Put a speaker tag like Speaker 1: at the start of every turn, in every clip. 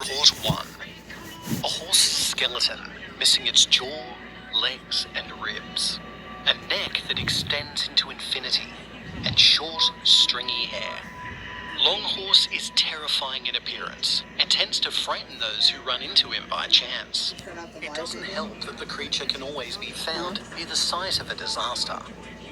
Speaker 1: Report 1. A horse's skeleton, missing its jaw, legs and ribs. A neck that extends into infinity, and short, stringy hair. Long Horse is terrifying in appearance, and tends to frighten those who run into him by chance. It doesn't help that the creature can always be found near the site of a disaster.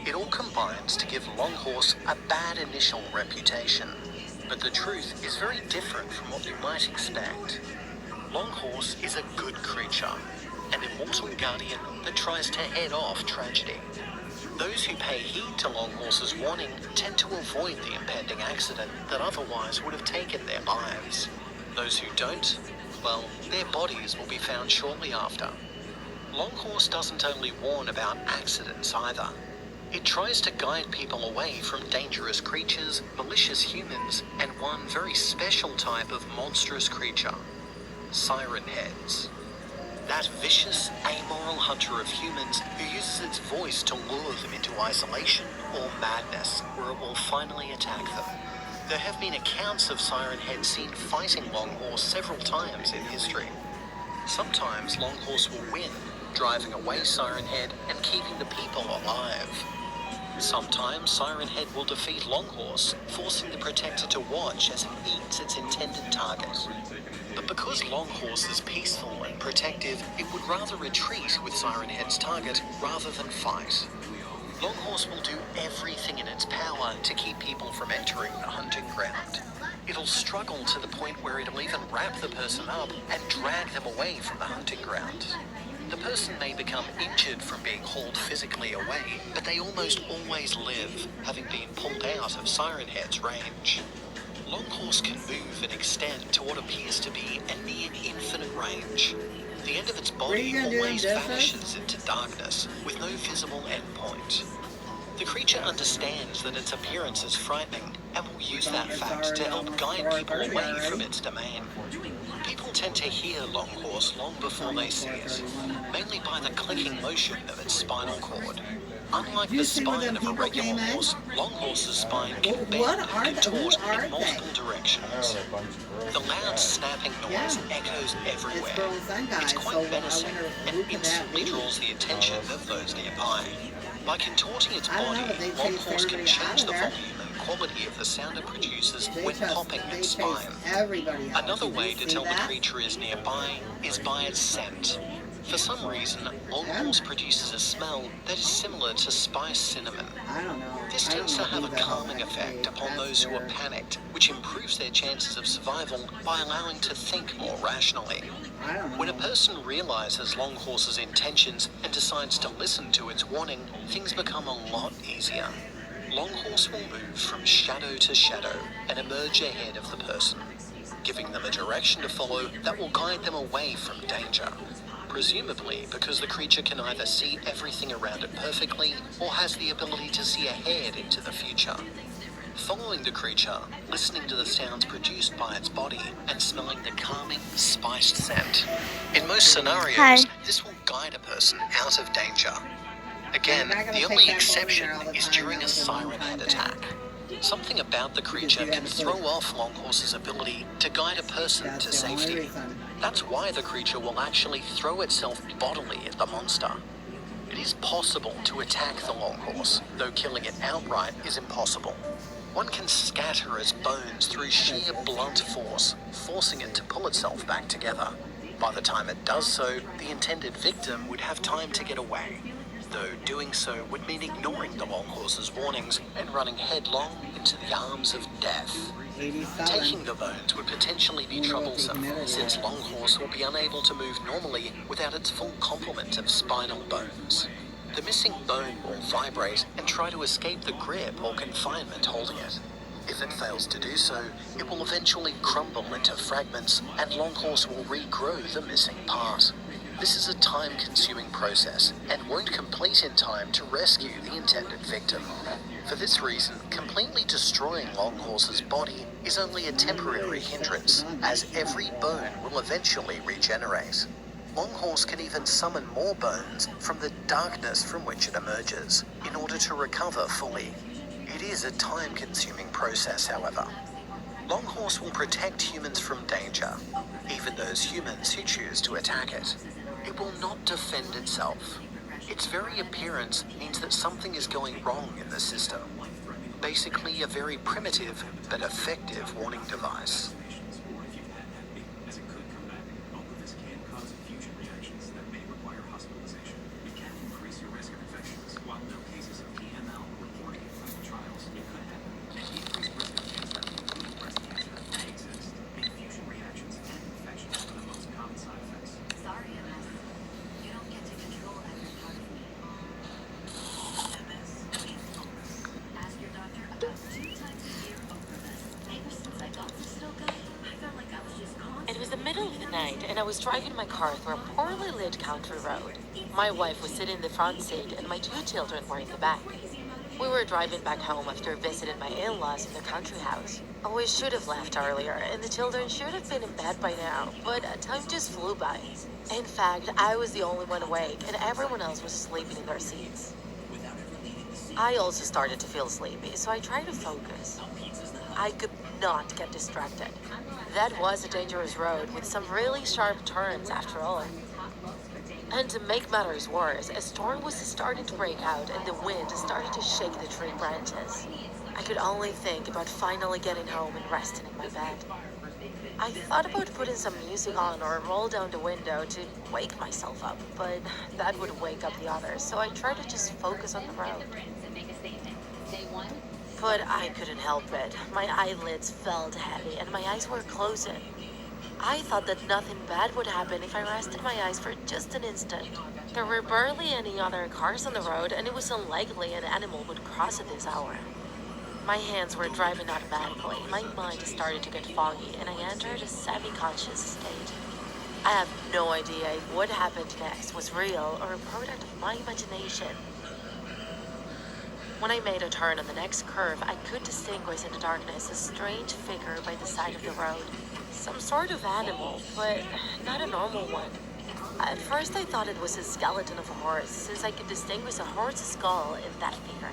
Speaker 1: It all combines to give Long Horse a bad initial reputation. But the truth is very different from what you might expect. Long Horse is a good creature, an immortal guardian that tries to head off tragedy. Those who pay heed to Long Horse's warning tend to avoid the impending accident that otherwise would have taken their lives. Those who don't, well, their bodies will be found shortly after. Long Horse doesn't only warn about accidents either. It tries to guide people away from dangerous creatures, malicious humans, and one very special type of monstrous creature, Siren Heads. That vicious, amoral hunter of humans who uses its voice to lure them into isolation or madness, where it will finally attack them. There have been accounts of Siren Head seen fighting Long Horse several times in history. Sometimes Long Horse will win, driving away Siren Head and keeping the people alive. Sometimes Siren Head will defeat Long Horse, forcing the Protector to watch as it eats its intended target. But because Long Horse is peaceful and protective, it would rather retreat with Siren Head's target rather than fight. Long Horse will do everything in its power to keep people from entering the hunting ground. It'll struggle to the point where it'll even wrap the person up and drag them away from the hunting ground. The person may become injured from being hauled physically away, but they almost always live, having been pulled out of Siren Head's range. Long Horse can move and extend to what appears to be a near infinite range. The end of its body always vanishes into darkness, with no visible endpoint. The creature understands that its appearance is frightening, and will use that fact to help guide people away from its domain. People tend to hear Long Horse long before they see it, mainly by the clicking motion of its spinal cord. Unlike the spine of a regular horse, Long Horse's spine can bend and contort in multiple directions. The loud snapping noise echoes everywhere. It's quite menacing and instantly draws the attention of those nearby. By contorting its body, Long Horse can change the volume and quality of the sound it produces when popping its spine. Another way to tell the creature is nearby is by its scent. For some reason, Long Horse produces a smell that is similar to spiced cinnamon. This tends to have a calming effect upon those who are panicked, which improves their chances of survival by allowing to think more rationally. When a person realizes Long Horse's intentions and decides to listen to its warning, things become a lot easier. Long Horse will move from shadow to shadow and emerge ahead of the person, giving them a direction to follow that will guide them away from danger. Presumably because the creature can either see everything around it perfectly or has the ability to see ahead into the future. Following the creature, listening to the sounds produced by its body, and smelling the calming, spiced scent. In most scenarios, this will guide a person out of danger. Again, the only exception is during a Siren Head attack. Something about the creature can throw off Long Horse's ability to guide a person to safety. That's why the creature will actually throw itself bodily at the monster. It is possible to attack the Long Horse, though killing it outright is impossible. One can scatter its bones through sheer blunt force, forcing it to pull itself back together. By the time it does so, the intended victim would have time to get away, though doing so would mean ignoring the Long Horse's warnings and running headlong into the arms of death. Taking the bones would potentially be troublesome, since Long Horse will be unable to move normally without its full complement of spinal bones. The missing bone will vibrate and try to escape the grip or confinement holding it. If it fails to do so, it will eventually crumble into fragments, and Long Horse will regrow the missing part. This is a time-consuming process and won't complete in time to rescue the intended victim. For this reason, completely destroying Long Horse's body is only a temporary hindrance, as every bone will eventually regenerate. Long Horse can even summon more bones from the darkness from which it emerges, in order to recover fully. It is a time-consuming process, however. Long Horse will protect humans from danger, even even those humans who choose to attack it. It will not defend itself. Its very appearance means that something is going wrong in the system. Basically, a very primitive but effective warning device.
Speaker 2: It was the middle of the night, and I was driving my car through a poorly lit country road. My wife was sitting in the front seat, and my two children were in the back. We were driving back home after visiting my in-laws in their country house. We should have left earlier, and the children should have been in bed by now, but time just flew by. In fact, I was the only one awake, and everyone else was sleeping in their seats. I also started to feel sleepy, so I tried to focus. I could not get distracted. That was a dangerous road with some really sharp turns after all. And to make matters worse, a storm was starting to break out and the wind started to shake the tree branches. I could only think about finally getting home and resting in my bed. I thought about putting some music on or roll down the window to wake myself up, but that would wake up the others, so I tried to just focus on the road. But I couldn't help it. My eyelids felt heavy and my eyes were closing. I thought that nothing bad would happen if I rested my eyes for just an instant. There were barely any other cars on the road and it was unlikely an animal would cross at this hour. My hands were driving automatically, my mind started to get foggy and I entered a semi-conscious state. I have no idea if what happened next was real or a product of my imagination. When I made a turn on the next curve, I could distinguish in the darkness a strange figure by the side of the road. Some sort of animal, but not a normal one. At first I thought it was a skeleton of a horse, since I could distinguish a horse's skull in that figure.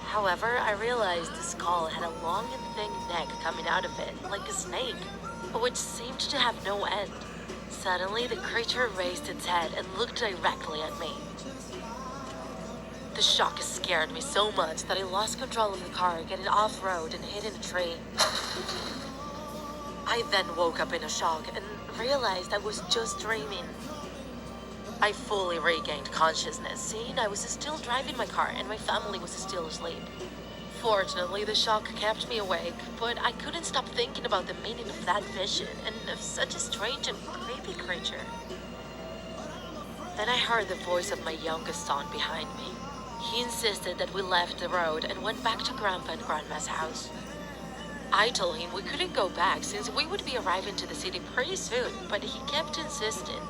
Speaker 2: However, I realized the skull had a long and thin neck coming out of it, like a snake, which seemed to have no end. Suddenly, the creature raised its head and looked directly at me. The shock scared me so much that I lost control of the car, getting off-road and hitting a tree. I then woke up in a shock and realized I was just dreaming. I fully regained consciousness, seeing I was still driving my car and my family was still asleep. Fortunately, the shock kept me awake, but I couldn't stop thinking about the meaning of that vision and of such a strange and creepy creature. Then I heard the voice of my youngest son behind me. He insisted that we left the road and went back to Grandpa and Grandma's house. I told him we couldn't go back since we would be arriving to the city pretty soon, but he kept insisting,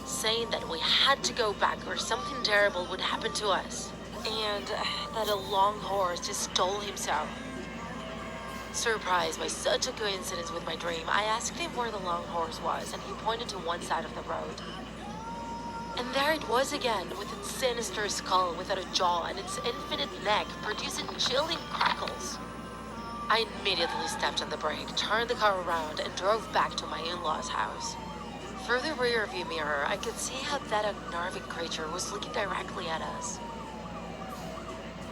Speaker 2: saying that we had to go back or something terrible would happen to us, and that a long horse just stole him so. Surprised by such a coincidence with my dream, I asked him where the long horse was, and he pointed to one side of the road. And there it was again, with its sinister skull without a jaw and its infinite neck producing chilling crackles. I immediately stepped on the brake, turned the car around, and drove back to my in-laws' house. Through the rear-view mirror, I could see how that unnerving creature was looking directly at us.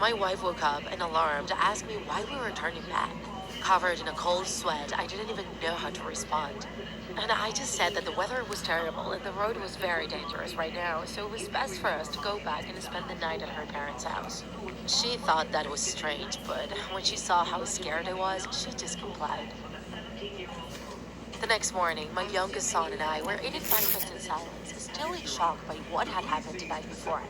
Speaker 2: My wife woke up and alarmed asked me why we were turning back. Covered in a cold sweat, I didn't even know how to respond. And I just said that the weather was terrible and the road was very dangerous right now, so it was best for us to go back and spend the night at her parents' house. She thought that was strange, but when she saw how scared I was, she just complied. The next morning, my youngest son and I were eating breakfast in silence, still in shock by what had happened the night before.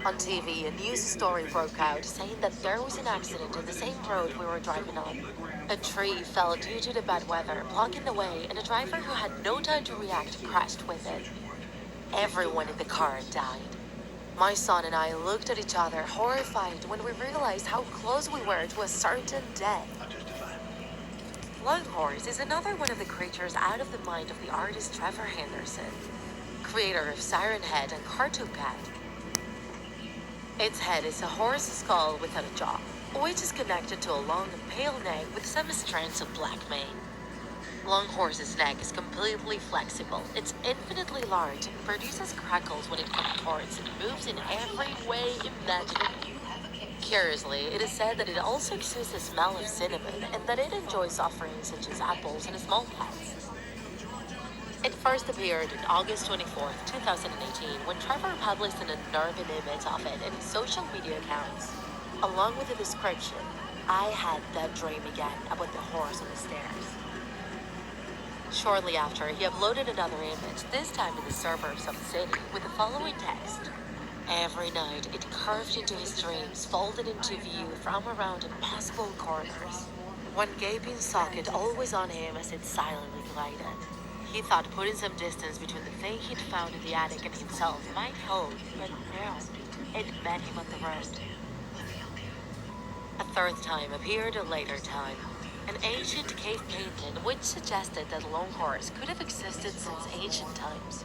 Speaker 2: On TV, a news story broke out saying that there was an accident in the same road we were driving on. A tree fell due to the bad weather, blocking the way, and a driver who had no time to react crashed with it. Everyone in the car died. My son and I looked at each other, horrified, when we realized how close we were to a certain death. Longhorse is another one of the creatures out of the mind of the artist Trevor Henderson, creator of Siren Head and Cartoon Cat. Its head is a horse skull without a jaw, which is connected to a long and pale neck with some strands of black mane. Longhorse's neck is completely flexible. It's infinitely large and produces crackles when it contorts and moves in every way imaginable. Curiously, it is said that it also exudes the smell of cinnamon and that it enjoys offerings such as apples and small pets. It first appeared on August 24th, 2018, when Trevor published an unnerving image of it in his social media accounts, along with a description: "I had that dream again about the horse on the stairs." Shortly after, he uploaded another image, this time in the suburbs of the city, with the following text: "Every night, it curved into his dreams, folded into view from around impossible corners. One gaping socket always on him as it silently glided. He thought putting some distance between the thing he'd found in the attic and himself might hold, but no, it met him on the road." A third time appeared a later time, an ancient cave painting which suggested that Longhorse could have existed since ancient times,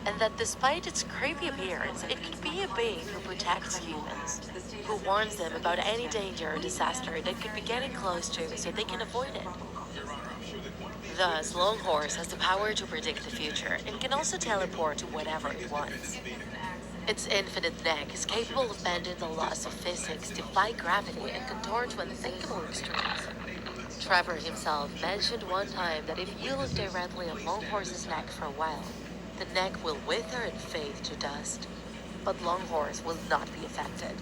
Speaker 2: and that despite its creepy appearance, it could be a being who protects humans, who warns them about any danger or disaster that could be getting close to so they can avoid it. Thus, Longhorse has the power to predict the future and can also teleport to whatever it wants. Its infinite neck is capable of bending the laws of physics, defy gravity, and contort to unthinkable extremes. Trevor himself mentioned one time that if you look directly at Longhorse's neck for a while, the neck will wither and fade to dust, but Longhorse will not be affected.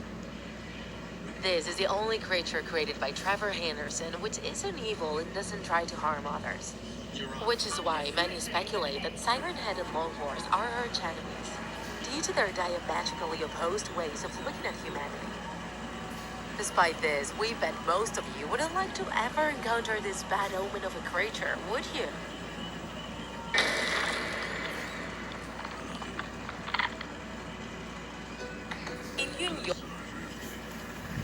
Speaker 2: This is the only creature created by Trevor Henderson which isn't evil and doesn't try to harm others. Which is why many speculate that siren-headed Longhorse are arch enemies, due to their diametrically opposed ways of looking at humanity. Despite this, we bet most of you wouldn't like to ever encounter this bad omen of a creature, would you? In New York,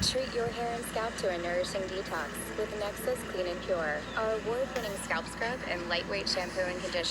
Speaker 3: Treat your hair and scalp to a nourishing detox with Nexus Clean and Pure. Our award-winning scalp scrub and lightweight shampoo and conditioner